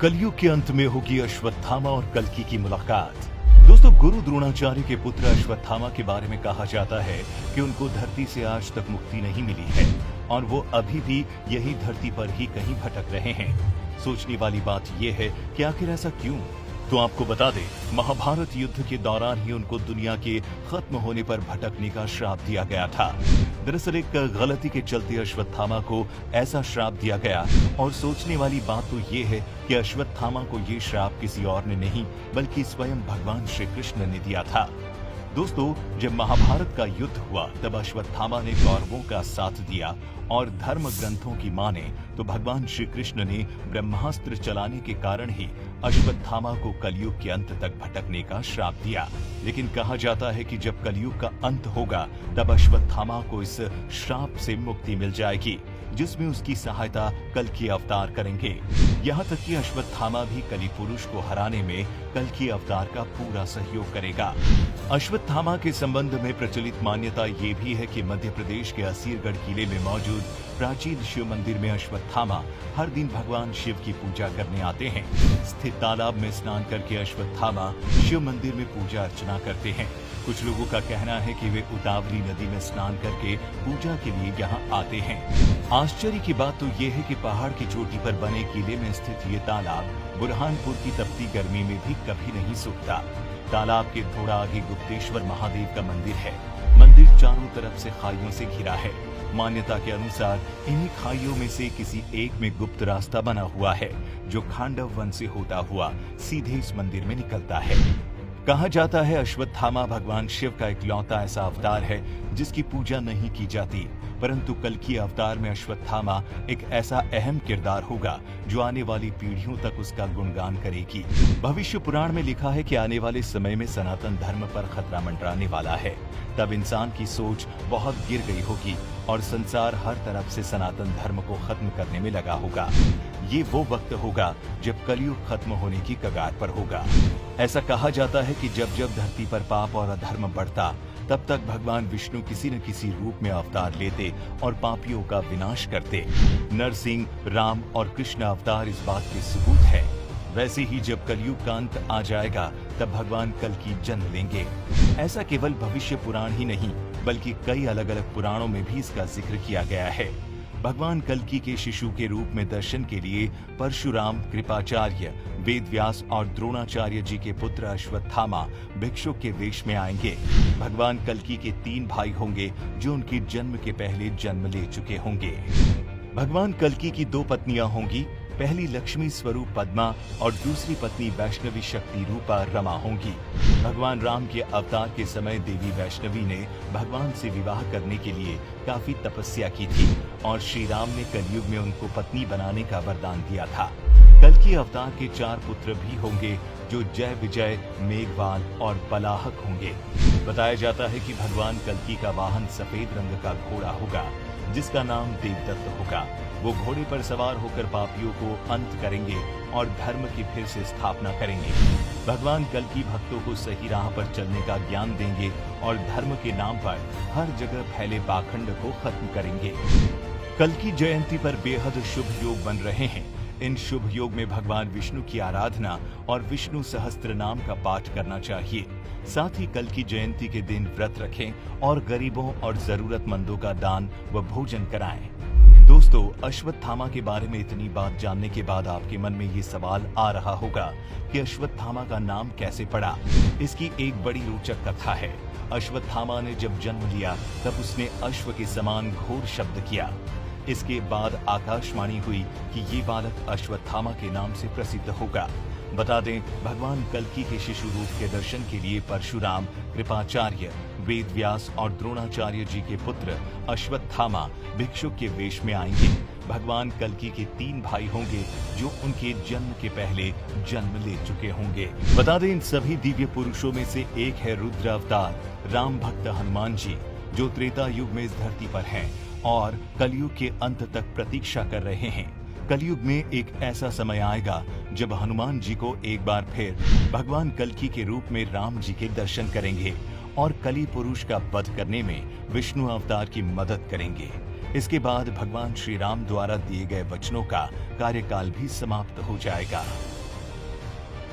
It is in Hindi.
कलयुग के अंत में होगी अश्वत्थामा और कल्कि की मुलाकात। दोस्तों, गुरु द्रोणाचार्य के पुत्र अश्वत्थामा के बारे में कहा जाता है कि उनको धरती से आज तक मुक्ति नहीं मिली है और वो अभी भी यही धरती पर ही कहीं भटक रहे हैं। सोचने वाली बात यह है कि आखिर ऐसा क्यों? तो आपको बता दें, महाभारत युद्ध के दौरान ही उनको दुनिया के खत्म होने पर भटकने का श्राप दिया गया था। दरअसल एक गलती के चलते अश्वत्थामा को ऐसा श्राप दिया गया और सोचने वाली बात तो ये है कि अश्वत्थामा को ये श्राप किसी और ने नहीं बल्कि स्वयं भगवान श्री कृष्ण ने दिया था। दोस्तों, जब महाभारत का युद्ध हुआ तब अश्वत्थामा ने कौरवों का साथ दिया और धर्म ग्रंथों की माने तो भगवान श्री कृष्ण ने ब्रह्मास्त्र चलाने के कारण ही अश्वत्थामा को कलयुग के अंत तक भटकने का श्राप दिया। लेकिन कहा जाता है कि जब कलयुग का अंत होगा तब अश्वत्थामा को इस श्राप से मुक्ति मिल जाएगी, जिसमें उसकी सहायता कल्कि अवतार करेंगे। यहाँ तक कि अश्वत्थामा भी कलि पुरुष को हराने में कल्कि अवतार का पूरा सहयोग करेगा। अश्वत्थामा के संबंध में प्रचलित मान्यता ये भी है कि मध्य प्रदेश के असीरगढ़ किले में मौजूद प्राचीन शिव मंदिर में अश्वत्थामा हर दिन भगवान शिव की पूजा करने आते हैं। स्थित तालाब में स्नान करके अश्वत्थामा शिव मंदिर में पूजा अर्चना करते हैं। कुछ लोगों का कहना है कि वे उतावली नदी में स्नान करके पूजा के लिए यहाँ आते हैं। आश्चर्य की बात तो ये है कि पहाड़ की चोटी पर बने किले में स्थित ये तालाब बुरहानपुर की तपती गर्मी में भी कभी नहीं सूखता। तालाब के थोड़ा आगे गुप्तेश्वर महादेव का मंदिर है। मंदिर चारों तरफ से खाइयों से घिरा है। मान्यता के अनुसार इन्हीं खाइयों में से किसी एक में गुप्त रास्ता बना हुआ है जो खांडव वन से होता हुआ सीधे इस मंदिर में निकलता है। कहा जाता है अश्वत्थामा भगवान शिव का इकलौता ऐसा अवतार है जिसकी पूजा नहीं की जाती, परंतु कल्कि अवतार में अश्वत्थामा एक ऐसा अहम किरदार होगा जो आने वाली पीढ़ियों तक उसका गुणगान करेगी। भविष्य पुराण में लिखा है कि आने वाले समय में सनातन धर्म पर खतरा मंडराने वाला है। तब इंसान की सोच बहुत गिर गई होगी और संसार हर तरफ से सनातन धर्म को खत्म करने में लगा होगा। ये वो वक्त होगा जब कलयुग खत्म होने की कगार पर होगा। ऐसा कहा जाता है कि जब जब धरती पर पाप और अधर्म बढ़ता तब तक भगवान विष्णु किसी न किसी रूप में अवतार लेते और पापियों का विनाश करते। नरसिंह, राम और कृष्ण अवतार इस बात के सबूत है। वैसे ही जब कलयुग का अंत आ जाएगा तब भगवान कल्कि जन्म लेंगे। ऐसा केवल भविष्य पुराण ही नहीं बल्कि कई अलग अलग पुराणों में भी इसका जिक्र किया गया है। भगवान कल्कि के शिशु के रूप में दर्शन के लिए परशुराम, कृपाचार्य, वेदव्यास और द्रोणाचार्य जी के पुत्र अश्वत्थामा भिक्षुक के वेश में आएंगे। भगवान कल्कि के 3 भाई होंगे जो उनके जन्म के पहले जन्म ले चुके होंगे। भगवान कल्कि की 2 पत्नियां होंगी। पहली लक्ष्मी स्वरूप पद्मा और दूसरी पत्नी वैष्णवी शक्ति रूपा रमा होंगी। भगवान राम के अवतार के समय देवी वैष्णवी ने भगवान से विवाह करने के लिए काफी तपस्या की थी और श्री राम ने कलयुग में उनको पत्नी बनाने का वरदान दिया था। कल्कि अवतार के 4 पुत्र भी होंगे जो जय विजय, मेघवाल और बलाहक होंगे। बताया जाता है कि भगवान कल्कि का वाहन सफेद रंग का घोड़ा होगा जिसका नाम देवदत्त होगा। वो घोड़े पर सवार होकर पापियों को अंत करेंगे और धर्म की फिर से स्थापना करेंगे। भगवान कल्कि भक्तों को सही राह पर चलने का ज्ञान देंगे और धर्म के नाम पर हर जगह फैले पाखंड को खत्म करेंगे। कल्कि जयंती पर बेहद शुभ योग बन रहे हैं। इन शुभ योग में भगवान विष्णु की आराधना और विष्णु सहस्त्र नाम का पाठ करना चाहिए। साथ ही कल्कि जयंती के दिन व्रत रखें और गरीबों और जरूरतमंदों का दान व भोजन कराएं। दोस्तों, अश्वत्थामा के बारे में इतनी बात जानने के बाद आपके मन में ये सवाल आ रहा होगा कि अश्वत्थामा का नाम कैसे पड़ा। इसकी एक बड़ी रोचक कथा है। अश्वत्थामा ने जब जन्म लिया तब उसने अश्व के समान घोर शब्द किया। इसके बाद आकाशवाणी हुई कि ये बालक अश्वत्थामा के नाम से प्रसिद्ध होगा। बता दें, भगवान कल्कि के शिशु रूप के दर्शन के लिए परशुराम, कृपाचार्य, वेदव्यास और द्रोणाचार्य जी के पुत्र अश्वत्थामा भिक्षुक के वेश में आएंगे। भगवान कल्कि के 3 भाई होंगे जो उनके जन्म के पहले जन्म ले चुके होंगे। बता दें, इन सभी दिव्य पुरुषों में से एक है रुद्र अवतार राम भक्त हनुमान जी, जो त्रेता युग में इस धरती पर हैं और कलयुग के अंत तक प्रतीक्षा कर रहे हैं। कलयुग में एक ऐसा समय आएगा जब हनुमान जी को एक बार फिर भगवान कल्कि के रूप में राम जी के दर्शन करेंगे और कलि पुरुष का वध करने में विष्णु अवतार की मदद करेंगे। इसके बाद भगवान श्री राम द्वारा दिए गए वचनों का कार्यकाल भी समाप्त हो जाएगा।